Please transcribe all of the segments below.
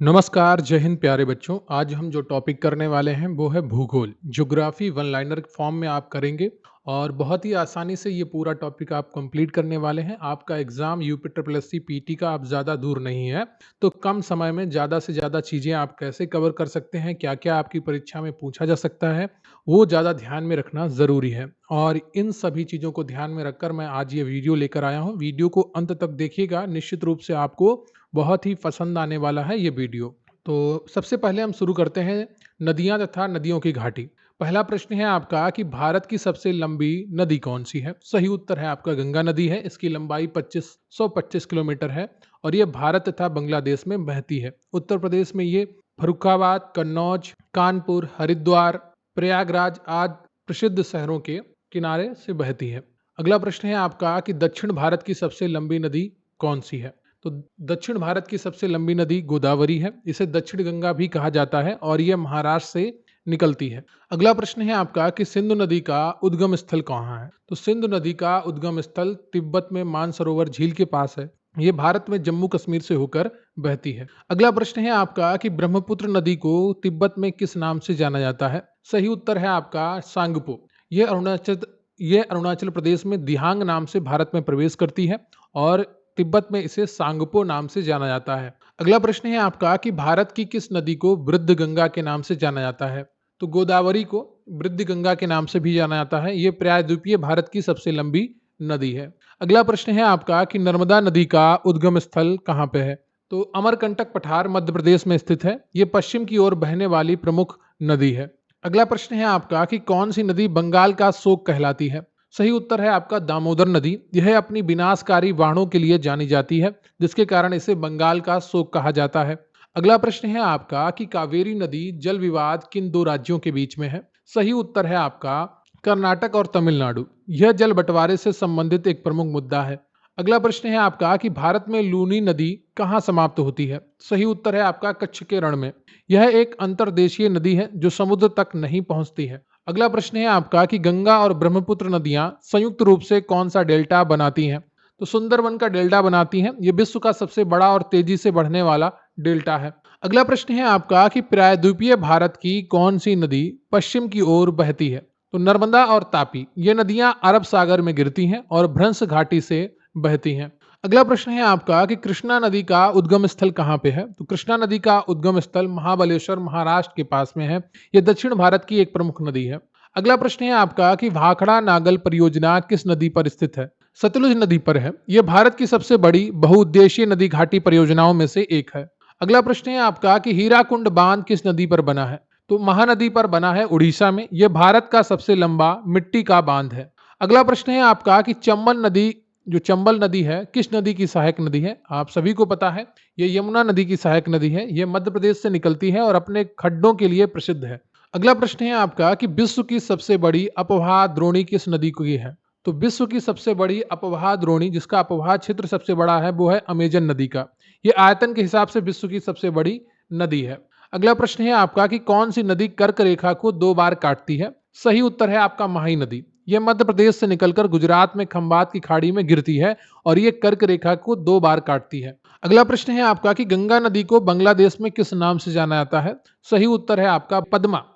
नमस्कार, जय हिंद प्यारे बच्चों। आज हम जो टॉपिक करने वाले हैं वो है भूगोल। ज्योग्राफी वन लाइनर फॉर्म में आप करेंगे और बहुत ही आसानी से ये पूरा टॉपिक आप कंप्लीट करने वाले हैं। आपका exam UP triple S C PT का अब ज़्यादा दूर नहीं है, तो कम समय में ज़्यादा से ज़्यादा चीज़ें आप कैसे कवर कर सकते हैं, क्या क्या आपकी परीक्षा में पूछा जा सकता है, वो ज़्यादा ध्यान में रखना ज़रूरी है। और इन सभी चीज़ों को ध्यान में रखकर मैं आज ये वीडियो लेकर आया हूँ। वीडियो को अंत तक देखिएगा, निश्चित रूप से आपको बहुत ही पसंद आने वाला है ये वीडियो। तो सबसे पहले हम शुरू करते हैं नदियां तथा नदियों की घाटी। पहला प्रश्न है आपका कि भारत की सबसे लंबी नदी कौन सी है? सही उत्तर है आपका गंगा नदी है। इसकी लंबाई 2525 किलोमीटर है और ये भारत तथा बांग्लादेश में बहती है। उत्तर प्रदेश में ये फर्रुखाबाद, कन्नौज, कानपुर, हरिद्वार, प्रयागराज आदि प्रसिद्ध शहरों के किनारे से बहती है। अगला प्रश्न है आपका कि दक्षिण भारत की सबसे लंबी नदी कौन सी है? तो दक्षिण भारत की सबसे लंबी नदी गोदावरी है। इसे दक्षिण गंगा भी कहा जाता है और यह महाराष्ट्र से निकलती है। अगला प्रश्न है आपका कि सिंधु नदी का उद्गम स्थल कहाँ है? तो सिंधु नदी का उद्गम स्थल तिब्बत में मानसरोवर झील के पास है। ये भारत में जम्मू कश्मीर से होकर बहती है। अगला प्रश्न है आपका कि ब्रह्मपुत्र नदी को तिब्बत में किस नाम से जाना जाता है? सही उत्तर है आपका सांगपो। यह अरुणाचल प्रदेश में दिहांग नाम से भारत में प्रवेश करती है और तिब्बत में इसे सांगपो नाम से जाना जाता है। अगला प्रश्न है आपका कि भारत की किस नदी को वृद्ध गंगा के नाम से जाना जाता है? तो गोदावरी को वृद्ध गंगा के नाम से भी जाना जाता है। ये प्रायद्वीपीय भारत की सबसे लंबी नदी है। अगला प्रश्न है आपका कि नर्मदा नदी का उद्गम स्थल कहाँ पे है? तो अमरकंटक पठार मध्य प्रदेश में स्थित है। ये पश्चिम की ओर बहने वाली प्रमुख नदी है। अगला प्रश्न है आपका कि कौन सी नदी बंगाल का शोक कहलाती है? सही उत्तर है आपका दामोदर नदी। यह अपनी विनाशकारी बाढ़ों के लिए जानी जाती है, जिसके कारण इसे बंगाल का शोक कहा जाता है। अगला प्रश्न है आपका कि कावेरी नदी जल विवाद किन दो राज्यों के बीच में है? सही उत्तर है आपका कर्नाटक और तमिलनाडु। यह जल बंटवारे से संबंधित एक प्रमुख मुद्दा है। अगला प्रश्न है आपका कि भारत में लूनी नदी कहाँ समाप्त होती है? सही उत्तर है आपका कच्छ के रण में। यह एक अंतर्देशीय नदी है जो समुद्र तक नहीं पहुंचती है। अगला प्रश्न है आपका कि गंगा और ब्रह्मपुत्र नदियां संयुक्त रूप से कौन सा डेल्टा बनाती हैं? तो सुंदरबन का डेल्टा बनाती हैं। यह विश्व का सबसे बड़ा और तेजी से बढ़ने वाला डेल्टा है। अगला प्रश्न है आपका कि प्रायद्वीपीय भारत की कौन सी नदी पश्चिम की ओर बहती है? तो नर्मदा और तापी ये नदियां अरब सागर में गिरती हैं और भ्रंश घाटी से बहती हैं। अगला प्रश्न है आपका कि कृष्णा नदी का उद्गम स्थल कहाँ पे है? तो कृष्णा नदी का उद्गम स्थल महाबलेश्वर महाराष्ट्र के पास में है। यह दक्षिण भारत की एक प्रमुख नदी है। अगला प्रश्न है आपका कि भाखड़ा नागल परियोजना किस नदी पर स्थित है? सतलुज नदी पर है। यह भारत की सबसे बड़ी बहुउद्देशीय नदी घाटी परियोजनाओं में से एक है। अगला प्रश्न है आपका कि हीराकुंड बांध किस नदी पर बना है? तो महानदी पर बना है, उड़ीसा में। यह भारत का सबसे लंबा मिट्टी का बांध है। अगला प्रश्न है आपका कि चंबल नदी है किस नदी की सहायक नदी है? आप सभी को पता है, यह यमुना नदी की सहायक नदी है। यह मध्य प्रदेश से निकलती है और अपने खड्डों के लिए प्रसिद्ध है। अगला प्रश्न है आपका कि विश्व की सबसे बड़ी अपवाह द्रोणी किस नदी की है? तो विश्व की सबसे बड़ी अपवाह द्रोणी, जिसका अपवाह क्षेत्र सबसे बड़ा है, वो है अमेजन नदी का। यह आयतन के हिसाब से विश्व की सबसे बड़ी नदी है। अगला प्रश्न है आपका कि कौन सी नदी कर्क रेखा को 2 बार काटती है? सही उत्तर है आपका माही नदी। यह मध्य प्रदेश से निकलकर गुजरात में खंबात की खाड़ी में गिरती है और यह कर्क रेखा को 2 बार काटती है। अगला प्रश्न है आपका कि गंगा नदी को बांग्लादेश में किस नाम से जाना जाता है? सही उत्तर है आपका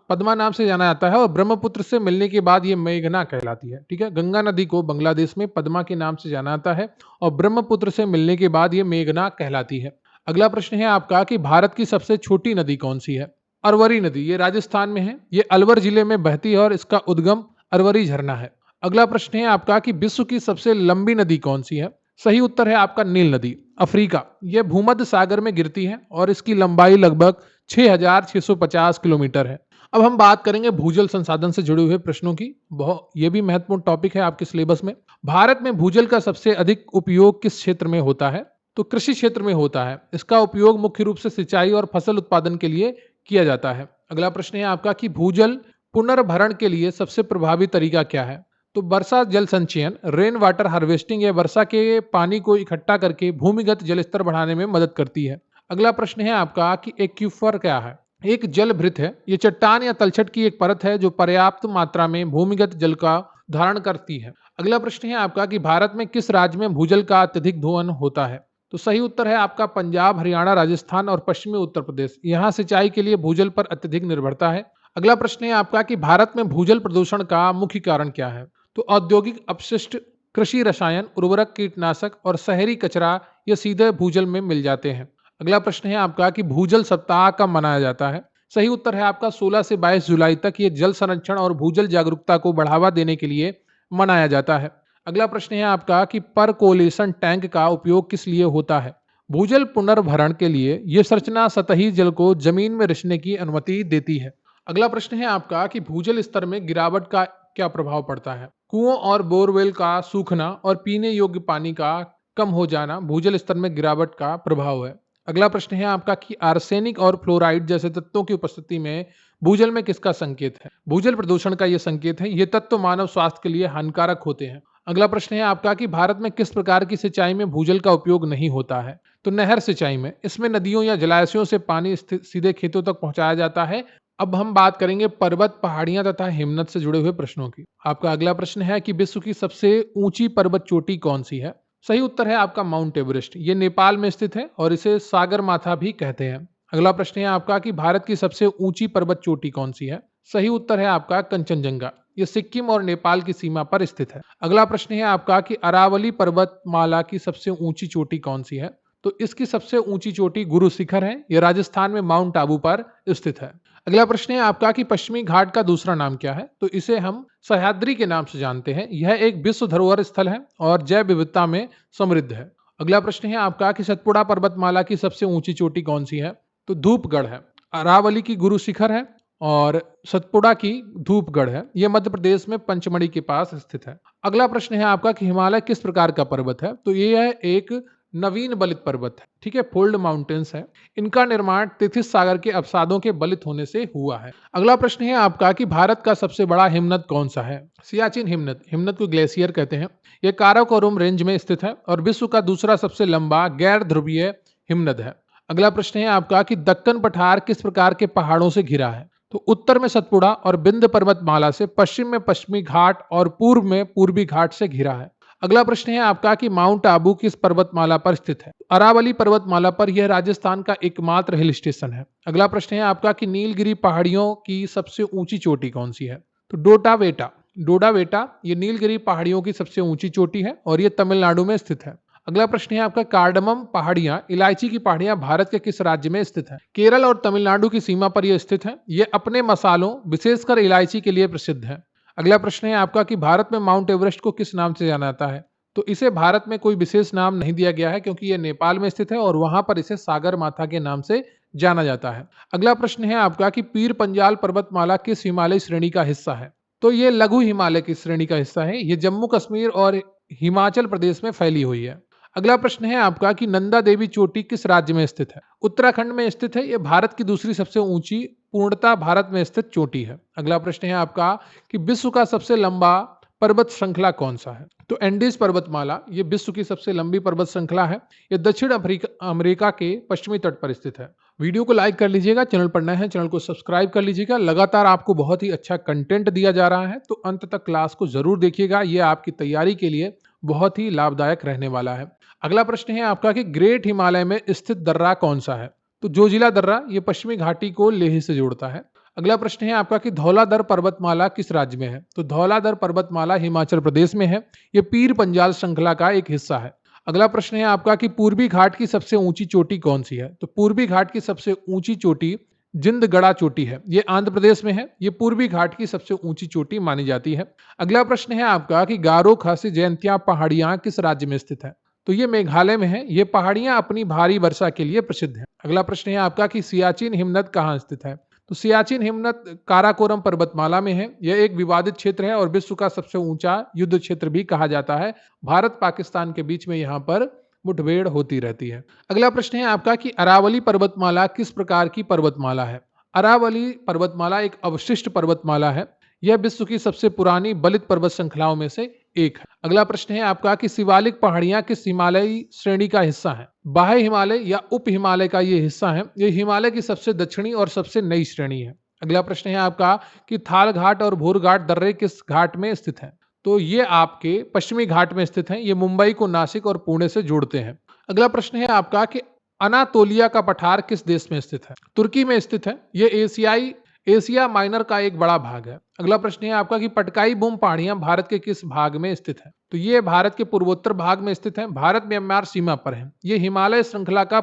पद्मा नाम से जाना जाता है और ब्रह्मपुत्र से मिलने के बाद यह मेघना कहलाती है। ठीक है, गंगा नदी को बांग्लादेश में पद्मा के नाम से जाना जाता है और ब्रह्मपुत्र से मिलने के बाद यह मेघना कहलाती है। अगला प्रश्न है आपका कि भारत की सबसे छोटी नदी कौन सी है? अरवरी नदी। ये राजस्थान में है। ये अलवर जिले में बहती है और इसका उद्गम अरवरी झरना है। अगला प्रश्न है आपका कि विश्व की सबसे लंबी नदी कौन सी है? सही उत्तर है आपका नील नदी, अफ्रीका। यह भूमध्य सागर में गिरती है और इसकी लंबाई लगभग 6650 किलोमीटर है। अब हम बात करेंगे भूजल संसाधन से जुड़े हुए प्रश्नों की। बहुत ये भी महत्वपूर्ण टॉपिक है आपके सिलेबस में। भारत में भूजल का सबसे अधिक उपयोग किस क्षेत्र में होता है? तो कृषि क्षेत्र में होता है। इसका उपयोग मुख्य रूप से सिंचाई और फसल उत्पादन के लिए किया जाता है। अगला प्रश्न है आपका कि भूजल पुनर्भरण के लिए सबसे प्रभावी तरीका क्या है? तो वर्षा जल संचयन, रेन वाटर हार्वेस्टिंग, या वर्षा के पानी को इकट्ठा करके भूमिगत जल स्तर बढ़ाने में मदद करती है। अगला प्रश्न है आपका कि एक्वीफर क्या है? एक जल भृत है। ये चट्टान या तलछट की एक परत है जो पर्याप्त मात्रा में भूमिगत जल का धारण करती है। अगला प्रश्न है आपका कि भारत में किस राज्य में भूजल का अत्यधिक दोहन होता है? तो सही उत्तर है आपका पंजाब, हरियाणा, राजस्थान और पश्चिमी उत्तर प्रदेश। यहाँ सिंचाई के लिए भूजल पर अत्यधिक निर्भरता है। अगला प्रश्न है आपका कि भारत में भूजल प्रदूषण का मुख्य कारण क्या है? तो औद्योगिक अपशिष्ट, कृषि रसायन, उर्वरक, कीटनाशक और शहरी कचरा ये सीधे भूजल में मिल जाते हैं। अगला प्रश्न है आपका कि भूजल सप्ताह कब मनाया जाता है? सही उत्तर है आपका 16 से 22 जुलाई तक। ये जल संरक्षण और भूजल जागरूकता को बढ़ावा देने के लिए मनाया जाता है। अगला प्रश्न है आपका कि परकोलेशन टैंक का उपयोग किस लिए होता है? भूजल पुनर्भरण के लिए यह संरचना सतही जल को जमीन में रिसने की अनुमति देती है। अगला प्रश्न है आपका कि भूजल स्तर में गिरावट का क्या प्रभाव पड़ता है? कुओं और बोरवेल का सूखना और पीने योग्य पानी का कम हो जाना भूजल स्तर में गिरावट का प्रभाव है। अगला प्रश्न है आपका कि आर्सेनिक और फ्लोराइड जैसे तत्वों की उपस्थिति में भूजल में किसका संकेत है? भूजल प्रदूषण का यह संकेत है। ये तत्व मानव स्वास्थ्य के लिए हानिकारक होते हैं। अगला प्रश्न है आपका कि भारत में किस प्रकार की सिंचाई में भूजल का उपयोग नहीं होता है? तो नहर सिंचाई में। इसमें नदियों या जलाशयों से पानी सीधे खेतों तक पहुंचाया जाता है। अब हम बात करेंगे पर्वत, पहाड़ियां तथा हिमनद से जुड़े हुए प्रश्नों की। आपका अगला प्रश्न है कि विश्व की सबसे ऊंची पर्वत चोटी कौन सी है? सही उत्तर है आपका माउंट एवरेस्ट। ये नेपाल में स्थित है और इसे सागर माथा भी कहते हैं। अगला प्रश्न है आपका कि भारत की सबसे ऊंची पर्वत चोटी कौन सी है? सही उत्तर है आपका कंचनजंगा। ये सिक्किम और नेपाल की सीमा पर स्थित है। अगला प्रश्न है आपका कि अरावली पर्वतमाला की सबसे ऊंची चोटी कौन सी है? तो इसकी सबसे ऊंची चोटी गुरु शिखर है। यह राजस्थान में माउंट आबू पर स्थित है। अगला प्रश्न है आपका कि पश्चिमी घाट का दूसरा नाम क्या है? तो इसे हम सह्याद्री के नाम से जानते हैं। यह एक विश्व धरोहर स्थल है और जैव विविधता में समृद्ध है। अगला प्रश्न है आपका कि सतपुड़ा पर्वतमाला की सबसे ऊंची चोटी कौन सी है? तो धूपगढ़ है। अरावली की गुरु शिखर है और सतपुड़ा की धूपगढ़ है। यह मध्य प्रदेश में पंचमढ़ी के पास स्थित है। अगला प्रश्न है आपका कि हिमालय किस प्रकार का पर्वत है? तो यह एक नवीन बलित पर्वत है। ठीक है, फोल्ड माउंटेन्स है। इनका निर्माण तिथिस सागर के अवसादों के बलित होने से हुआ है। अगला प्रश्न है आपका कि भारत का सबसे बड़ा हिमनद कौन सा है? सियाचिन हिमनद। हिमनद को ग्लेशियर कहते हैं। यह काराकोरम रेंज में स्थित है और विश्व का दूसरा सबसे लंबा गैर ध्रुवीय हिमनद है। अगला प्रश्न है आपका कि दक्कन पठार किस प्रकार के पहाड़ों से घिरा है? तो उत्तर में सतपुड़ा और विंध्य पर्वतमाला से, पश्चिम में पश्चिमी घाट और पूर्व में पूर्वी घाट से घिरा है। अगला प्रश्न है आपका कि माउंट आबू किस पर्वतमाला पर स्थित है? अरावली पर्वतमाला पर। यह राजस्थान का एकमात्र हिल स्टेशन है। अगला प्रश्न है आपका कि नीलगिरी पहाड़ियों की सबसे ऊंची चोटी कौन सी है? तो डोडावेटा। डोडावेटा ये नीलगिरी पहाड़ियों की सबसे ऊंची चोटी है और यह तमिलनाडु में स्थित है। अगला प्रश्न है आपका कार्डमम पहाड़ियां, इलायची की पहाड़ियां भारत के किस राज्य में स्थित है? केरल और तमिलनाडु की सीमा पर यह स्थित है। ये अपने मसालों विशेषकर इलायची के लिए प्रसिद्ध है। अगला प्रश्न है आपका कि भारत में माउंट एवरेस्ट को किस नाम से जाना जाता है? तो इसे भारत में कोई विशेष नाम नहीं दिया गया है क्योंकि यह नेपाल में स्थित है और वहां पर इसे सागर माथा के नाम से जाना जाता है। अगला प्रश्न है आपका कि पीर पंजाल पर्वतमाला किस हिमालय श्रेणी का हिस्सा है? तो ये लघु हिमालय की श्रेणी का हिस्सा है। ये जम्मू कश्मीर और हिमाचल प्रदेश में फैली हुई है। अगला प्रश्न है आपका कि नंदा देवी चोटी किस राज्य में स्थित है? उत्तराखंड में स्थित है। यह भारत की दूसरी सबसे ऊंची पूर्णतः भारत में स्थित चोटी है। अगला प्रश्न है आपका कि विश्व का सबसे लंबा पर्वत श्रृंखला कौन सा है? तो एंडीज पर्वतमाला ये विश्व की सबसे लंबी पर्वत श्रृंखला है। यह दक्षिण अमेरिका के पश्चिमी तट पर स्थित है। वीडियो को लाइक कर लीजिएगा, चैनल पर नए हैं चैनल को सब्सक्राइब कर लीजिएगा। लगातार आपको बहुत ही अच्छा कंटेंट दिया जा रहा है तो अंत तक क्लास को जरूर देखिएगा। यह आपकी तैयारी के लिए बहुत ही लाभदायक रहने वाला है। अगला प्रश्न है आपका कि ग्रेट हिमालय में स्थित दर्रा कौन सा है? तो जोजिला दर्रा ये पश्चिमी घाटी को लेह से जोड़ता है। अगला प्रश्न है आपका कि धौलाधर पर्वतमाला किस राज्य में है? तो धौलाधर पर्वतमाला हिमाचल प्रदेश में है। यह पीर पंजाल श्रृंखला का एक हिस्सा है। अगला प्रश्न है आपका कि पूर्वी घाट की सबसे ऊंची चोटी कौन सी है? तो पूर्वी घाट की सबसे ऊंची चोटी जिंदगड़ा चोटी है। यह आंध्र प्रदेश में है। यह पूर्वी घाट की सबसे ऊंची चोटी मानी जाती है। अगला प्रश्न है आपका कि गारो खासी जयंतिया पहाड़ियां किस राज्य में स्थित है? तो ये मेघालय में है। ये पहाड़ियां अपनी भारी वर्षा के लिए प्रसिद्ध हैं। अगला प्रश्न है आपका कि सियाचिन हिमनद कहाँ स्थित है? तो सियाचिन हिमनद काराकोरम पर्वतमाला में है। यह एक विवादित क्षेत्र है और विश्व का सबसे ऊंचा युद्ध क्षेत्र भी कहा जाता है। भारत पाकिस्तान के बीच में यहाँ पर मुठभेड़ होती रहती है। अगला प्रश्न है आपका कि अरावली पर्वतमाला किस प्रकार की पर्वतमाला है? अरावली पर्वतमाला एक अवशिष्ट पर्वतमाला है। यह विश्व की सबसे पुरानी बलित पर्वत श्रृंखलाओं में से एक है। अगला प्रश्न है आपका कि शिवालिक पहाड़ियां किस हिमालयी श्रेणी का हिस्सा है? बाह्य हिमालय या उप हिमालय का ये हिस्सा है। ये हिमालय की सबसे दक्षिणी और सबसे नई श्रेणी है। अगला प्रश्न है आपका कि थाल घाट और भूर घाट दर्रे किस घाट में स्थित है? तो ये आपके पश्चिमी घाट में स्थित हैं। ये मुंबई को नासिक और पुणे से जोड़ते हैं। अगला प्रश्न है आपका कि अनातोलिया का पठार किस देश में स्थित है? तुर्की में स्थित है। ये एशिया माइनर का एक बड़ा भाग है। अगला प्रश्न है आपका कि पटकाई बूम पहाड़ियां भारत के किस भाग में स्थित है? तो ये भारत के पूर्वोत्तर भाग में स्थित है। भारत म्यांमार सीमा पर है। ये हिमालय श्रृंखला का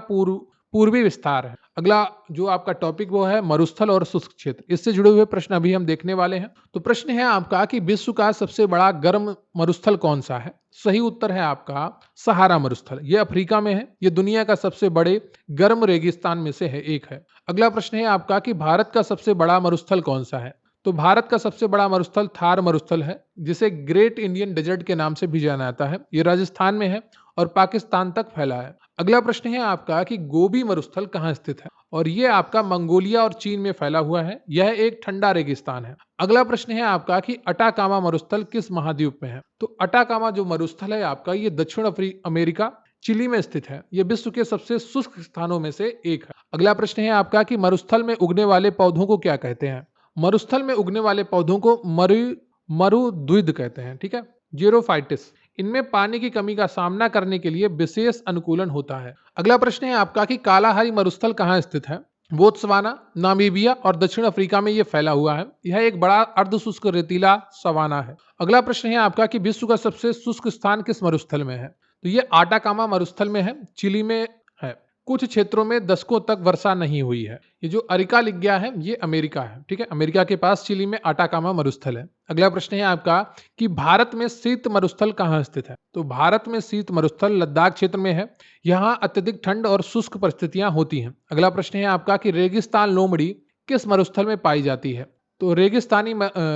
पूर्वी विस्तार है। अगला जो आपका टॉपिक वो है मरुस्थल और शुष्क क्षेत्र। इससे जुड़े हुए प्रश्न अभी हम देखने वाले हैं। तो प्रश्न है आपका कि विश्व का सबसे बड़ा गर्म मरुस्थल कौन सा है? सही उत्तर है आपका सहारा मरुस्थल। ये अफ्रीका में है। ये दुनिया का सबसे बड़े गर्म रेगिस्तान में से है एक है। अगला प्रश्न है आपका कि भारत का सबसे बड़ा मरुस्थल कौन सा है? तो भारत का सबसे बड़ा मरुस्थल थार मरुस्थल है, जिसे ग्रेट इंडियन डेजर्ट के नाम से भी जाना जाता है। ये राजस्थान में है और पाकिस्तान तक फैला है। अगला प्रश्न है आपका कि गोबी मरुस्थल कहाँ स्थित है? और ये आपका मंगोलिया और चीन में फैला हुआ है। यह एक ठंडा रेगिस्तान है। अगला प्रश्न है आपका कि अटाकामा मरुस्थल किस महाद्वीप में है? तो अटाकामा जो मरुस्थल है आपका ये दक्षिण अमेरिका चिली में स्थित है। यह विश्व के सबसे शुष्क स्थानों में से एक है। अगला प्रश्न है आपका कि मरुस्थल में उगने वाले पौधों को क्या कहते हैं? मरुस्थल में उगने वाले पौधों को मरुद्विद कहते हैं। ठीक है, जीरोफाइटिस। इनमें पानी की कमी का सामना करने के लिए विशेष अनुकूलन होता है। अगला प्रश्न है आपका कि कालाहारी मरुस्थल कहाँ स्थित है? बोत्सवाना, नामीबिया और दक्षिण अफ्रीका में यह फैला हुआ है। यह एक बड़ा अर्धशुष्क रेतीला सवाना है। अगला प्रश्न है आपका कि विश्व का सबसे शुष्क स्थान किस मरुस्थल में है? तो ये आटाकामा मरुस्थल में है, चिली में है। कुछ क्षेत्रों में दशकों तक वर्षा नहीं हुई है। ये जो अरिका लिग्या है ये अमेरिका है। ठीक है, अमेरिका के पास चिली में आटाकामा मरुस्थल है। अगला प्रश्न है आपका कि भारत में शीत मरुस्थल कहाँ स्थित है? तो भारत में शीत मरुस्थल लद्दाख क्षेत्र में है। यहाँ अत्यधिक ठंड और शुष्क परिस्थितियां होती हैं। अगला प्रश्न है आपका कि रेगिस्तान लोमड़ी किस मरुस्थल में पाई जाती है? तो रेगिस्तानी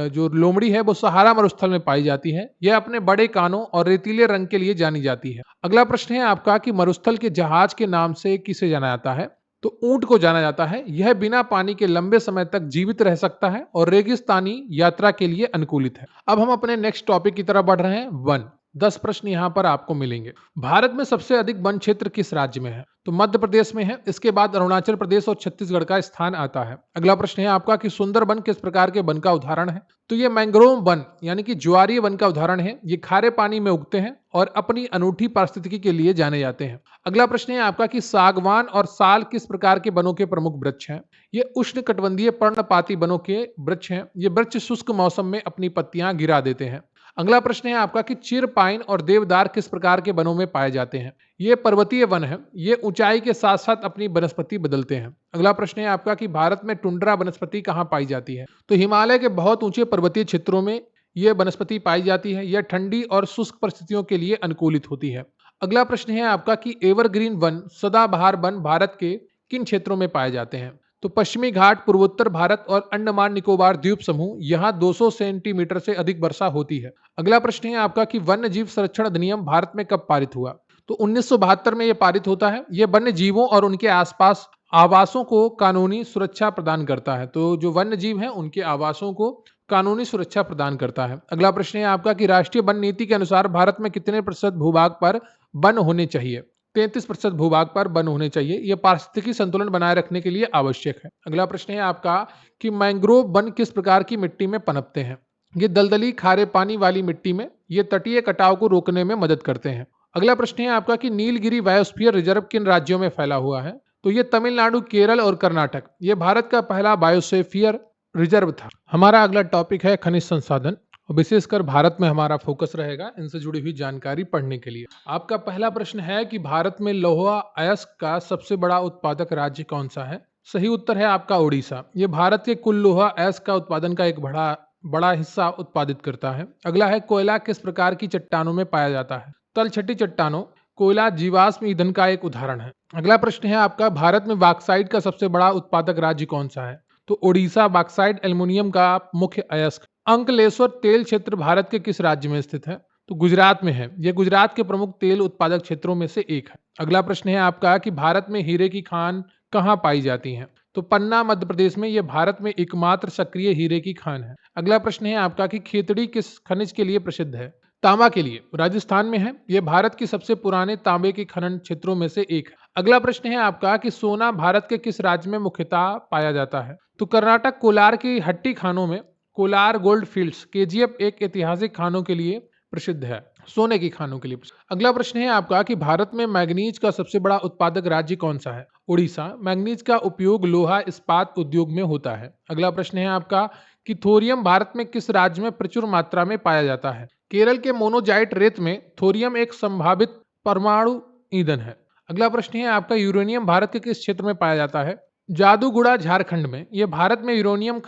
जो लोमड़ी है वो सहारा मरुस्थल में पाई जाती है। यह अपने बड़े कानों और रेतीले रंग के लिए जानी जाती है। अगला प्रश्न है आपका कि मरुस्थल के जहाज के नाम से किसे जाना जाता है? तो ऊंट को जाना जाता है। यह बिना पानी के लंबे समय तक जीवित रह सकता है और रेगिस्तानी यात्रा के लिए अनुकूलित है। अब हम अपने नेक्स्ट टॉपिक की तरफ बढ़ रहे हैं, वन। 10 प्रश्न यहां पर आपको मिलेंगे। भारत में सबसे अधिक वन क्षेत्र किस राज्य में है? तो मध्य प्रदेश में है। इसके बाद अरुणाचल प्रदेश और छत्तीसगढ़ का स्थान आता है। अगला प्रश्न है आपका कि सुंदरबन किस प्रकार के वन का उदाहरण है? तो ये मैंग्रोव वन यानी कि ज्वारीय वन का उदाहरण है। ये खारे पानी में उगते हैं और अपनी अनूठी पारिस्थितिकी के लिए जाने जाते हैं। अगला प्रश्न है आपका कि सागवान और साल किस प्रकार के वनों के प्रमुख वृक्ष हैं? ये उष्णकटिबंधीय पर्णपाती वनों के वृक्ष हैं। ये वृक्ष शुष्क मौसम में अपनी पत्तियां गिरा देते हैं। अगला प्रश्न है आपका कि चिर, पाइन और देवदार किस प्रकार के वनों में पाए जाते हैं? ये पर्वतीय वन है। ये ऊंचाई के साथ साथ अपनी वनस्पति बदलते हैं। अगला प्रश्न है आपका कि भारत में टुंड्रा वनस्पति कहाँ पाई जाती है? तो हिमालय के बहुत ऊंचे पर्वतीय क्षेत्रों में यह वनस्पति पाई जाती है। यह ठंडी और शुष्क परिस्थितियों के लिए अनुकूलित होती है। अगला प्रश्न है आपका कि एवरग्रीन वन, सदाबहार वन भारत के किन क्षेत्रों में पाए जाते हैं? तो पश्चिमी घाट, पूर्वोत्तर भारत और अंडमान निकोबार द्वीप समूह, यहाँ 200 सेंटीमीटर से अधिक वर्षा होती है। अगला प्रश्न है आपका कि वन्य जीव संरक्षण अधिनियम भारत में कब पारित हुआ? तो 1972 में यह पारित होता है। यह वन्य जीवों और उनके आसपास आवासों को कानूनी सुरक्षा प्रदान करता है। तो जो वन्य जीव हैं उनके आवासों को कानूनी सुरक्षा प्रदान करता है। अगला प्रश्न है आपका कि राष्ट्रीय वन नीति के अनुसार भारत में कितने प्रतिशत भूभाग पर वन होने चाहिए? 33% भूभाग पर वन होने चाहिए। यह पारिस्थितिकी संतुलन बनाए रखने के लिए आवश्यक है। अगला प्रश्न है आपका कि मैंग्रोव वन किस प्रकार की मिट्टी में पनपते हैं? ये दलदली खारे पानी वाली मिट्टी में। ये तटीय कटाव को रोकने में मदद करते हैं। अगला प्रश्न है आपका कि नीलगिरी बायोस्फीयर रिजर्व किन राज्यों में फैला हुआ है? तो ये तमिलनाडु, केरल और कर्नाटक। ये भारत का पहला बायोस्फीयर रिजर्व था। हमारा अगला टॉपिक है खनिज संसाधन और विशेषकर भारत में हमारा फोकस रहेगा इनसे जुड़ी हुई जानकारी पढ़ने के लिए। आपका पहला प्रश्न है कि भारत में लौह अयस्क का सबसे बड़ा उत्पादक राज्य कौन सा है? सही उत्तर है आपका उड़ीसा। ये भारत के कुल लौह अयस्क का उत्पादन का एक बड़ा हिस्सा उत्पादित करता है। अगला है कोयला किस प्रकार की चट्टानों में पाया जाता है? तलछटी चट्टानों। कोयला जीवाश्म ईंधन का एक उदाहरण है। अगला प्रश्न है आपका भारत में बॉक्साइट का सबसे बड़ा उत्पादक राज्य कौन सा है? तो उड़ीसा बॉक्साइट एल्युमिनियम का मुख्य अयस्क। अंकलेश्वर तेल क्षेत्र भारत के किस राज्य में स्थित है? तो गुजरात में है। यह गुजरात के प्रमुख तेल उत्पादक क्षेत्रों में से एक है। अगला प्रश्न है आपका कि भारत में हीरे की खान कहाँ पाई जाती है? तो पन्ना मध्य प्रदेश में। यह भारत में एकमात्र सक्रिय हीरे की खान है। अगला प्रश्न है आपका कि खेतड़ी किस खनिज के लिए प्रसिद्ध है? तांबा के लिए। राजस्थान में है। यह भारत की सबसे पुराने तांबे के खनन क्षेत्रों में से एक है। अगला प्रश्न है आपका कि सोना भारत के किस राज्य में मुख्यतः पाया जाता है? तो कर्नाटक कोलार की हट्टी खानों में। कोलार गोल्ड फील्ड्स केजीएफ एक ऐतिहासिक खानों के लिए प्रसिद्ध है। सोने की खानों के लिए। अगला प्रश्न है आपका कि भारत में मैग्नीज का सबसे बड़ा उत्पादक राज्य कौन सा है? उड़ीसा। मैग्नीज का उपयोग लोहा इस्पात उद्योग में होता है। अगला प्रश्न है आपका कि थोरियम भारत में किस राज्य में प्रचुर मात्रा में पाया जाता है? केरल के मोनोजाइट रेत में थोरियम एक संभावित परमाणु ईंधन है। अगला प्रश्न है आपका यूरेनियम भारत के किस क्षेत्र में पाया जाता है? जादूगुड़ा झारखंड में। यह भारत में यूरेनियम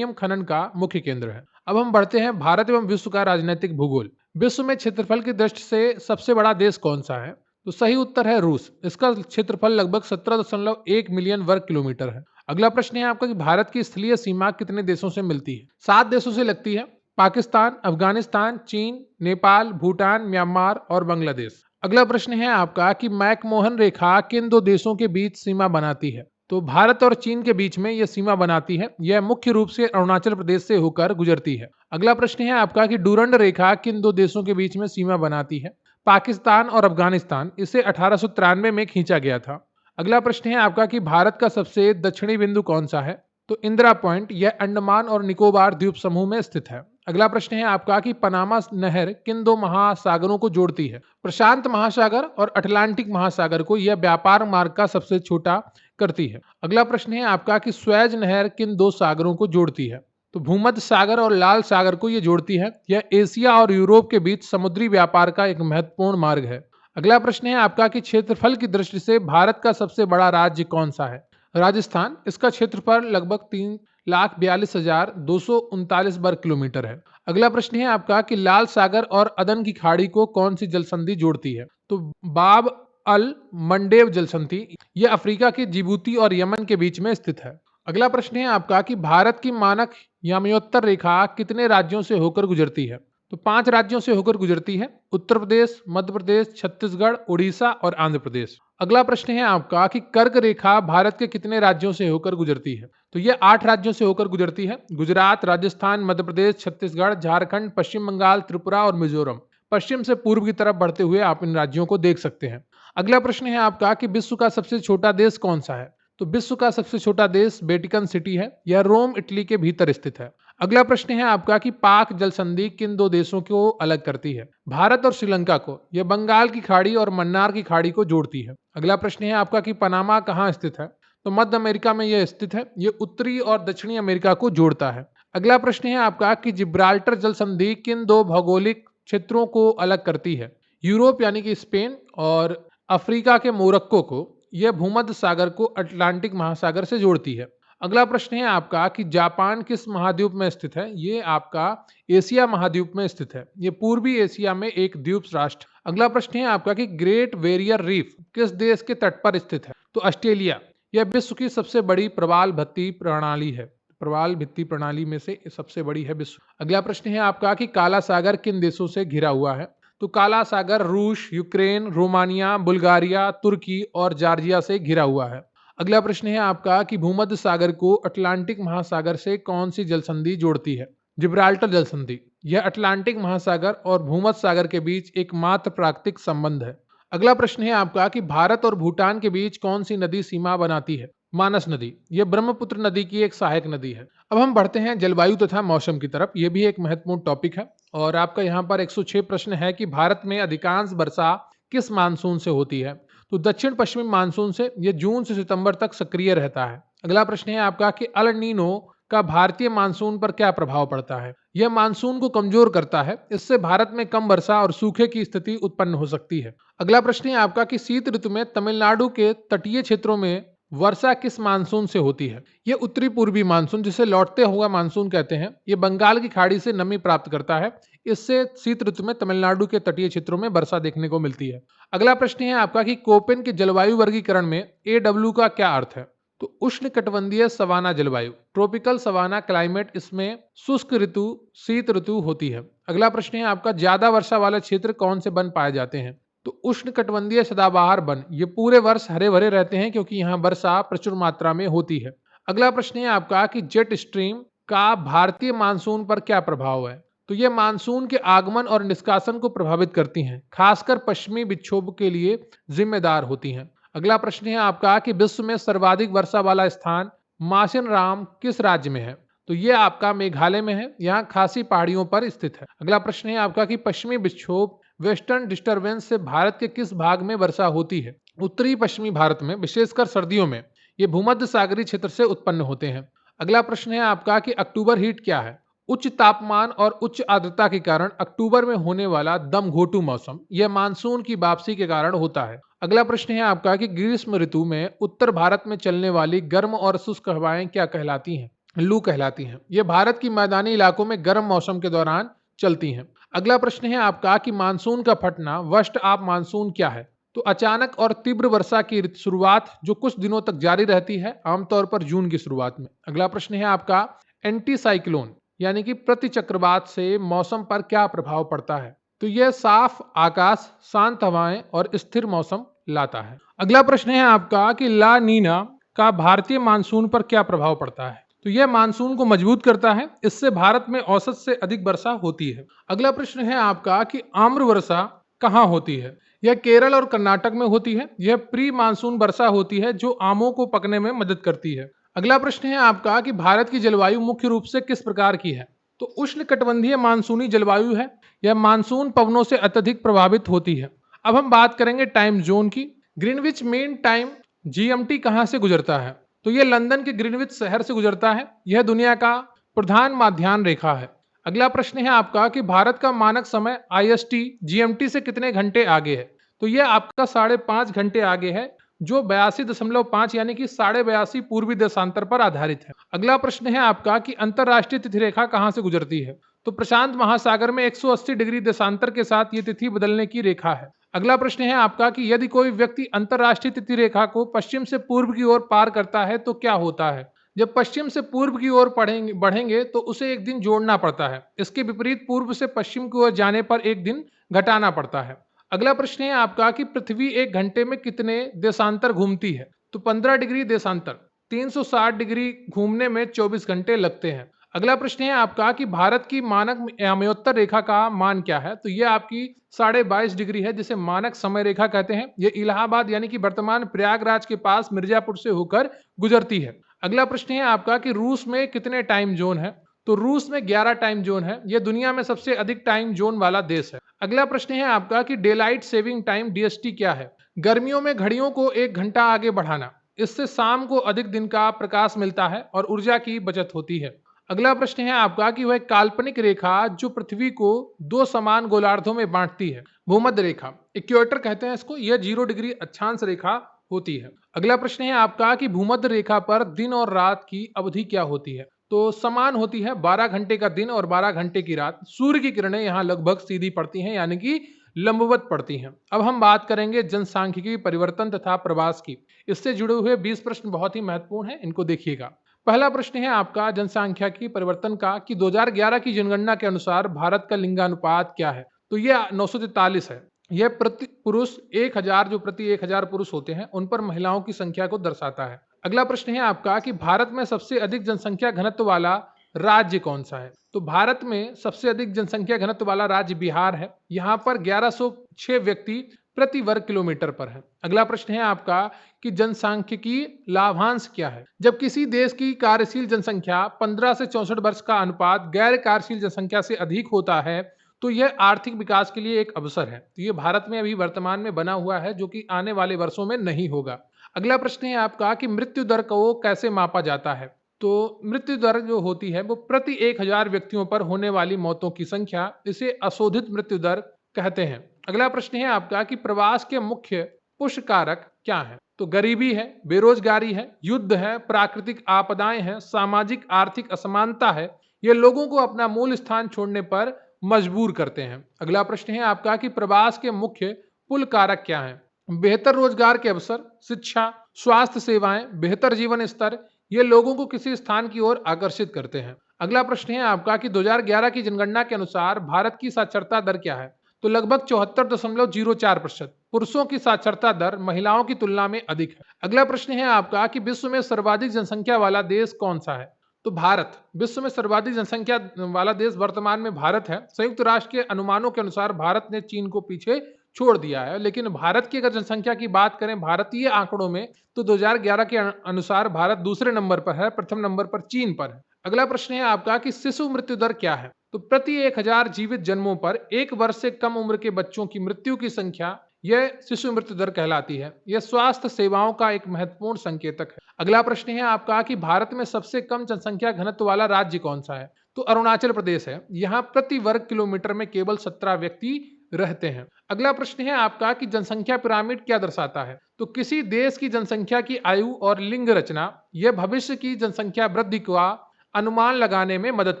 खनन का मुख्य केंद्र है। अब हम बढ़ते हैं भारत एवं विश्व का राजनीतिक भूगोल। विश्व में क्षेत्रफल की दृष्टि से सबसे बड़ा देश कौन सा है? तो सही उत्तर है रूस। इसका क्षेत्रफल लगभग 17.1 मिलियन वर्ग किलोमीटर है। अगला प्रश्न है आपका कि भारत की स्थलीय सीमा कितने देशों से मिलती है? 7 देशों से लगती है। पाकिस्तान, अफगानिस्तान, चीन, नेपाल, भूटान, म्यांमार और बांग्लादेश। अगला प्रश्न है आपका कि मैकमोहन रेखा किन दो देशों के बीच सीमा बनाती है? तो भारत और चीन के बीच में यह सीमा बनाती है। यह मुख्य रूप से अरुणाचल प्रदेश से होकर गुजरती है। अगला प्रश्न है आपका कि डूरंड रेखा किन दो देशों के बीच में सीमा बनाती है? पाकिस्तान और अफगानिस्तान। इसे 1893 में खींचा गया था। अगला प्रश्न है आपका कि भारत का सबसे दक्षिणी बिंदु कौन सा है? तो इंदिरा पॉइंट। यह अंडमान और निकोबार द्वीप समूह में स्थित है। अगला प्रश्न है आपका कि पनामा नहर किन दो महासागरों को जोड़ती है? प्रशांत महासागर और अटलांटिक महासागर को यह व्यापार मार्ग का सबसे छोटा करती है। अगला प्रश्न है आपका कि स्वेज नहर किन दो सागरों को जोड़ती है? तो भूमध्य सागर और लाल सागर को यह जोड़ती है। यह एशिया और यूरोप के बीच समुद्री व्यापार का एक महत्वपूर्ण मार्ग है। अगला प्रश्न है आपका कि क्षेत्रफल की दृष्टि से भारत का सबसे बड़ा राज्य कौन सा है? राजस्थान। इसका क्षेत्रफल लगभग 3,42,239 वर्ग किलोमीटर है। अगला प्रश्न है आपका कि लाल सागर और अदन की खाड़ी को कौन सी जलसंधि जोड़ती है? तो बाब अल मंडेव जलसंधि। यह अफ्रीका के जिबूती और यमन के बीच में स्थित है। अगला प्रश्न है आपका कि भारत की मानक याम्योत्तर रेखा कितने राज्यों से होकर गुजरती है? तो 5 राज्यों से होकर गुजरती है। उत्तर प्रदेश, मध्य प्रदेश, छत्तीसगढ़, उड़ीसा और आंध्र प्रदेश। अगला प्रश्न है आपका कि कर्क रेखा भारत के कितने राज्यों से होकर गुजरती है? तो यह 8 राज्यों से होकर गुजरती है। गुजरात, राजस्थान, मध्य प्रदेश, छत्तीसगढ़, झारखंड, पश्चिम बंगाल, त्रिपुरा और मिजोरम। पश्चिम से पूर्व की तरफ बढ़ते हुए आप इन राज्यों को देख सकते हैं। अगला प्रश्न है आपका कि विश्व का सबसे छोटा देश कौन सा है? तो विश्व का सबसे छोटा देश वेटिकन सिटी है। यह रोम, इटली के भीतर स्थित है। अगला प्रश्न है आपका कि पाक जल संधि किन दो देशों को अलग करती है? भारत और श्रीलंका को। यह बंगाल की खाड़ी और मन्नार की खाड़ी को जोड़ती है। अगला प्रश्न है आपका कि पनामा कहाँ स्थित है? तो मध्य अमेरिका में यह स्थित है। यह उत्तरी और दक्षिणी अमेरिका को जोड़ता है। अगला प्रश्न है आपका कि जिब्राल्टर जल संधि किन दो भौगोलिक क्षेत्रों को अलग करती है? यूरोप यानी कि स्पेन और अफ्रीका के मोरक्को को। यह भूमध्य सागर को अटलांटिक महासागर से जोड़ती है। अगला प्रश्न है आपका कि जापान किस महाद्वीप में स्थित है? ये आपका एशिया महाद्वीप में स्थित है। ये पूर्वी एशिया में एक द्वीप राष्ट्र। अगला प्रश्न है आपका कि ग्रेट बैरियर रीफ किस देश के तट पर स्थित है? तो ऑस्ट्रेलिया। यह विश्व की सबसे बड़ी प्रवाल भित्ति प्रणाली है। प्रवाल भित्ति प्रणाली में से सबसे बड़ी है विश्व। अगला प्रश्न है आपका कि काला सागर किन देशों से घिरा हुआ है? तो काला सागर रूस, यूक्रेन, रोमानिया, बुल्गारिया, तुर्की और जॉर्जिया से घिरा हुआ है। अगला प्रश्न है आपका कि भूमध्य सागर को अटलांटिक महासागर से कौन सी जलसंधि जोड़ती है? जिब्राल्टर जलसंधि। यह अटलांटिक महासागर और भूमध्य सागर के बीच एकमात्र प्राकृतिक संबंध है। अगला प्रश्न है आपका कि भारत और भूटान के बीच कौन सी नदी सीमा बनाती है? मानस नदी। यह ब्रह्मपुत्र नदी की एक सहायक नदी है। अब हम बढ़ते हैं जलवायु तथा मौसम की तरफ। यह भी एक महत्वपूर्ण टॉपिक है और आपका यहाँ पर 106 प्रश्न है कि भारत में अधिकांश वर्षा किस मानसून से होती है? तो दक्षिण पश्चिमी मानसून से। यह जून से सितंबर तक सक्रिय रहता है। अगला प्रश्न है आपका कि अल नीनो का भारतीय मानसून पर क्या प्रभाव पड़ता है? यह मानसून को कमजोर करता है। इससे भारत में कम वर्षा और सूखे की स्थिति उत्पन्न हो सकती है। अगला प्रश्न है आपका कि शीत ऋतु में तमिलनाडु के तटीय क्षेत्रों में वर्षा किस मानसून से होती है? यह उत्तरी पूर्वी मानसून, जिसे लौटते हुआ मानसून कहते हैं। यह बंगाल की खाड़ी से नमी प्राप्त करता है। इससे शीत ऋतु में तमिलनाडु के तटीय क्षेत्रों में वर्षा देखने को मिलती है। अगला प्रश्न है आपका कि कोपेन के जलवायु वर्गीकरण में AW का क्या अर्थ है? तो उष्णकटिबंधीय सवाना जलवायु, ट्रॉपिकल सवाना क्लाइमेट। इसमें शुष्क ऋतु, शीत ऋतु होती है। अगला प्रश्न है आपका ज्यादा वर्षा वाले क्षेत्र कौन से वन पाए जाते हैं? तो उष्णकटिबंधीय सदाबहार वन। ये पूरे वर्ष हरे भरे रहते हैं क्योंकि यहाँ वर्षा प्रचुर मात्रा में होती है। अगला प्रश्न है आपका कि जेट स्ट्रीम का भारतीय मानसून पर क्या प्रभाव है? तो ये मानसून के आगमन और निष्कासन को प्रभावित करती हैं, खासकर पश्चिमी विक्षोभ के लिए जिम्मेदार होती हैं। अगला प्रश्न है आपका कि विश्व में सर्वाधिक वर्षा वाला स्थान मासिनराम किस राज्य में है? तो ये आपका मेघालय में है। यहाँ खासी पहाड़ियों पर स्थित है। अगला प्रश्न है आपका कि पश्चिमी विक्षोभ वेस्टर्न डिस्टरबेंस से भारत के किस भाग में वर्षा होती है? उत्तरी पश्चिमी भारत में, विशेषकर सर्दियों में। ये भूमध्य सागरीय क्षेत्र से उत्पन्न होते हैं। अगला प्रश्न है आपका कि अक्टूबर हीट क्या है? उच्च तापमान और उच्च आर्द्रता के कारण अक्टूबर में होने वाला दमघोटू मौसम, यह मानसून की वापसी के कारण होता है। अगला प्रश्न है आपका कि ग्रीष्म ऋतु में उत्तर भारत में चलने वाली गर्म और शुष्क हवाएं क्या कहलाती हैं? लू कहलाती हैं। ये भारत की मैदानी इलाकों में गर्म मौसम के दौरान चलती हैं। अगला प्रश्न है आपका कि मानसून का फटना, वर्स्ट ऑफ मानसून क्या है? तो अचानक और तीव्र वर्षा की शुरुआत जो कुछ दिनों तक जारी रहती है, आमतौर पर जून की शुरुआत में। अगला प्रश्न है आपका एंटी साइक्लोन यानी कि प्रति चक्रवात से मौसम पर क्या प्रभाव पड़ता है? तो यह साफ आकाश, शांत हवाएं और स्थिर मौसम लाता है। अगला प्रश्न है आपका कि ला नीना का भारतीय मानसून पर क्या प्रभाव पड़ता है? तो यह मानसून को मजबूत करता है, इससे भारत में औसत से अधिक वर्षा होती है। अगला प्रश्न है आपका कि आम्र वर्षा कहाँ होती है? यह केरल और कर्नाटक में होती है। यह प्री मानसून वर्षा होती है जो आमों को पकने में मदद करती है। अगला प्रश्न है आपका कि भारत की जलवायु मुख्य रूप से किस प्रकार की है? तो उष्णकटिबंधीय मानसूनी जलवायु है। यह मानसून पवनों से अत्यधिक प्रभावित होती है। अब हम बात करेंगे टाइम जोन की। ग्रीनविच मीन टाइम जीएमटी कहाँ से गुजरता है? तो यह लंदन के ग्रीनविच शहर से गुजरता है। यह दुनिया का प्रधान माध्याह्न रेखा है। अगला प्रश्न है आपका कि भारत का मानक समय आईएसटी जीएमटी से कितने घंटे आगे है? तो यह आपका 5.5 घंटे आगे है, जो 82.5 यानी कि 82.5 पूर्वी देशांतर पर आधारित है। अगला प्रश्न है आपका कि अंतरराष्ट्रीय तिथि रेखा कहां से गुजरती है? तो प्रशांत महासागर में 180 डिग्री देशांतर के साथ ये तिथि बदलने की रेखा है। अगला प्रश्न है आपका कि यदि कोई व्यक्ति अंतरराष्ट्रीय तिथि रेखा को पश्चिम से पूर्व की ओर पार करता है तो क्या होता है? जब पश्चिम से पूर्व की ओर बढ़ेंगे तो उसे एक दिन जोड़ना पड़ता है। इसके विपरीत पूर्व से पश्चिम की ओर जाने पर एक दिन घटाना पड़ता है। अगला प्रश्न है आपका कि पृथ्वी एक घंटे में कितने देशांतर घूमती है? तो 15 डिग्री देशांतर। 360 डिग्री घूमने में 24 घंटे लगते हैं। अगला प्रश्न है आपका कि भारत की मानक याम्योत्तर रेखा का मान क्या है? तो यह आपकी 22.5 डिग्री है, जिसे मानक समय रेखा कहते हैं। यह इलाहाबाद यानी कि वर्तमान प्रयागराज के पास मिर्जापुर से होकर गुजरती है। अगला प्रश्न है आपका कि रूस में कितने टाइम जोन है? तो रूस में 11 टाइम जोन है। यह दुनिया में सबसे अधिक टाइम जोन वाला देश है। अगला प्रश्न है आपका कि डेलाइट सेविंग टाइम डीएसटी क्या है? गर्मियों में घड़ियों को 1 घंटा आगे बढ़ाना। इससे शाम को अधिक दिन का प्रकाश मिलता है और ऊर्जा की बचत होती है। अगला प्रश्न है आपका कि वह काल्पनिक रेखा जो पृथ्वी को 2 समान गोलार्धों में बांटती है, भूमध्य रेखा, इक्वेटर कहते हैं इसको, यह 0 डिग्री अक्षांश रेखा होती है। अगला प्रश्न है आपका कि भूमध्य रेखा पर दिन और रात की अवधि क्या होती है? तो समान होती है, 12 घंटे का दिन और 12 घंटे की रात। सूर्य की किरणें यहाँ लगभग सीधी पड़ती हैं, यानी कि लंबवत पड़ती हैं। अब हम बात करेंगे जनसांख्यिकी परिवर्तन तथा प्रवास की। इससे जुड़े हुए 20 प्रश्न बहुत ही महत्वपूर्ण हैं, इनको देखिएगा। पहला प्रश्न है आपका जनसांख्यिकी परिवर्तन का कि 2011 की जनगणना के अनुसार भारत का लिंगानुपात क्या है? तो यह 943 है। यह प्रति पुरुष 1000, जो प्रति 1000 पुरुष होते हैं उन पर महिलाओं की संख्या को दर्शाता है। अगला प्रश्न है आपका कि भारत में सबसे अधिक जनसंख्या घनत्व वाला राज्य कौन सा है? तो भारत में सबसे अधिक जनसंख्या घनत्व वाला राज्य बिहार है। यहाँ पर 1106 व्यक्ति प्रति वर्ग किलोमीटर पर है। अगला प्रश्न है आपका कि जनसांख्यिकी लाभांश क्या है? जब किसी देश की कार्यशील जनसंख्या 15 से 64 वर्ष का अनुपात गैर कार्यशील जनसंख्या से अधिक होता है तो यह आर्थिक विकास के लिए एक अवसर है। तो ये भारत में अभी वर्तमान में बना हुआ है, जो कि आने वाले वर्षों में नहीं होगा। अगला प्रश्न है आपका कि मृत्यु दर को कैसे मापा जाता है? तो मृत्यु दर जो होती है वो प्रति 1000 व्यक्तियों पर होने वाली मौतों की संख्या, इसे अशोधित मृत्यु दर कहते हैं। अगला प्रश्न है आपका कि प्रवास के मुख्य पुष्ट कारक क्या है? तो गरीबी है, बेरोजगारी है, युद्ध है, प्राकृतिक आपदाएं हैं, सामाजिक आर्थिक असमानता है। ये लोगों को अपना मूल स्थान छोड़ने पर मजबूर करते हैं। अगला प्रश्न है आपका कि प्रवास के मुख्य पुल कारक क्या हैं? बेहतर रोजगार के अवसर, शिक्षा, स्वास्थ्य सेवाएं, बेहतर जीवन स्तर, ये लोगों को किसी स्थान की ओर आकर्षित करते हैं। अगला प्रश्न है आपका कि 2011 की जनगणना के अनुसार भारत की साक्षरता दर क्या है? तो लगभग 74.04%। पुरुषों की साक्षरता दर महिलाओं की तुलना में अधिक है। अगला प्रश्न है आपका कि विश्व में सर्वाधिक जनसंख्या वाला देश कौन सा है? तो भारत। विश्व में सर्वाधिक जनसंख्या वाला देश वर्तमान में भारत है। संयुक्त राष्ट्र के अनुमानों के अनुसार भारत ने चीन को पीछे छोड़ दिया है, लेकिन भारत की अगर जनसंख्या की बात करें भारतीय आंकड़ों में तो 2011 के अनुसार भारत दूसरे नंबर पर है, प्रथम नंबर पर चीन पर है। अगला प्रश्न है आपका कि शिशु मृत्यु दर क्या है? तो प्रति 1000 जीवित जन्मों पर 1 वर्ष से कम उम्र के बच्चों की मृत्यु की संख्या यह शिशु मृत्यु दर कहलाती है। यह स्वास्थ्य सेवाओं का एक महत्वपूर्ण संकेतक है। अगला प्रश्न है आपका कि भारत में सबसे कम जनसंख्या घनत्व वाला राज्य कौन सा है? तो अरुणाचल प्रदेश है। यहाँ प्रति वर्ग किलोमीटर में केवल 17 व्यक्ति रहते हैं। अगला प्रश्न है आपका कि जनसंख्या पिरामिड क्या दर्शाता है? तो किसी देश की जनसंख्या की आयु और लिंग रचना यह भविष्य की जनसंख्या वृद्धि का अनुमान लगाने में मदद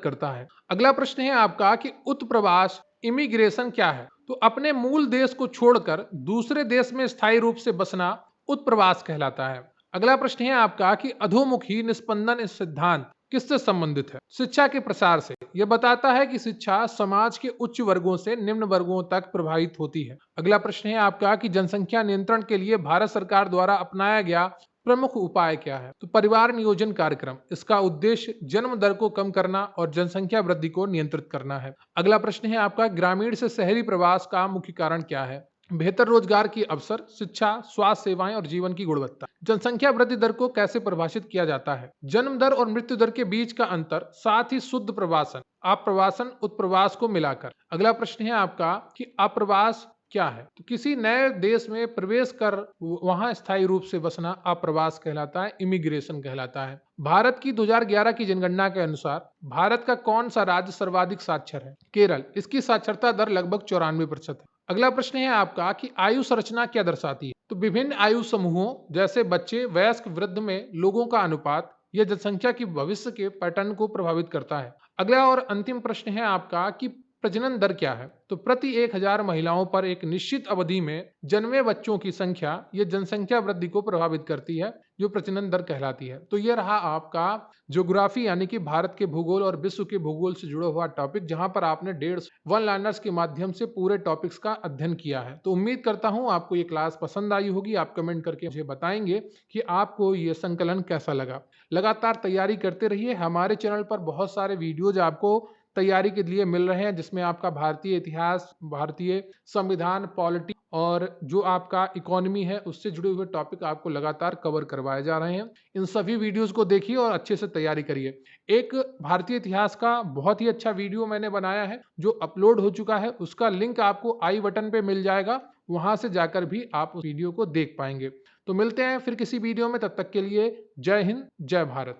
करता है। अगला प्रश्न है आपका कि उत्प्रवास इमिग्रेशन क्या है? तो अपने मूल देश को छोड़कर दूसरे देश में स्थायी रूप से बसना उत्प्रवास कहलाता है। अगला प्रश्न है आपका कि अधोमुखी निस्पंदन सिद्धांत किससे संबंधित है? शिक्षा के प्रसार से। यह बताता है कि शिक्षा समाज के उच्च वर्गों से निम्न वर्गों तक प्रभावित होती है। अगला प्रश्न है आपका कि जनसंख्या नियंत्रण के लिए भारत सरकार द्वारा अपनाया गया प्रमुख उपाय क्या है? तो परिवार नियोजन कार्यक्रम। इसका उद्देश्य जन्म दर को कम करना और जनसंख्या वृद्धि को नियंत्रित करना है। अगला प्रश्न है आपका ग्रामीण से शहरी प्रवास का मुख्य कारण क्या है? बेहतर रोजगार की अवसर, शिक्षा, स्वास्थ्य सेवाएं और जीवन की गुणवत्ता। जनसंख्या वृद्धि दर को कैसे परिभाषित किया जाता है? जन्म दर और मृत्यु दर के बीच का अंतर, साथ ही शुद्ध प्रवासन, आप्रवासन, उत्प्रवास को मिलाकर। अगला प्रश्न है आपका कि आप्रवास क्या है? तो किसी नए देश में प्रवेश कर वहां स्थायी रूप से बसना आप्रवास कहलाता है, इमिग्रेशन कहलाता है। भारत की 2011 की जनगणना के अनुसार भारत का कौन सा राज्य सर्वाधिक साक्षर है? केरल। इसकी साक्षरता दर लगभग 94% है। अगला प्रश्न है आपका कि आयु संरचना क्या दर्शाती है? तो विभिन्न आयु समूहों जैसे बच्चे, वयस्क, वृद्ध में लोगों का अनुपात यह जनसंख्या की भविष्य के पैटर्न को प्रभावित करता है। अगला और अंतिम प्रश्न है आपका कि प्रजनन दर क्या है? तो प्रति 1000 महिलाओं पर एक निश्चित अवधि में जन्मे बच्चों की संख्या यह जनसंख्या वृद्धि को प्रभावित करती है, जो प्रजनन दर कहलाती है। तो यह रहा आपका ज्योग्राफी यानी कि भारत के भूगोल और विश्व के भूगोल से जुड़ा हुआ टॉपिक, जहां पर आपने 150 वन लाइनर्स के माध्यम से पूरे टॉपिक्स का अध्ययन किया है। तो उम्मीद करता हूं आपको ये क्लास पसंद आई होगी। आप कमेंट करके मुझे बताएंगे कि आपको ये संकलन कैसा लगा। लगातार तैयारी करते रहिए। हमारे चैनल पर बहुत सारे वीडियोज आपको तैयारी के लिए मिल रहे हैं, जिसमें आपका भारतीय इतिहास, भारतीय संविधान, पॉलिटी और जो आपका इकोनॉमी है उससे जुड़े हुए टॉपिक आपको लगातार कवर करवाए जा रहे हैं। इन सभी वीडियोस को देखिए और अच्छे से तैयारी करिए। एक भारतीय इतिहास का बहुत ही अच्छा वीडियो मैंने बनाया है जो अपलोड हो चुका है, उसका लिंक आपको आई बटन पे मिल जाएगा, वहां से जाकर भी आप उस वीडियो को देख पाएंगे। तो मिलते हैं फिर किसी वीडियो में, तब तक के लिए जय हिंद, जय भारत।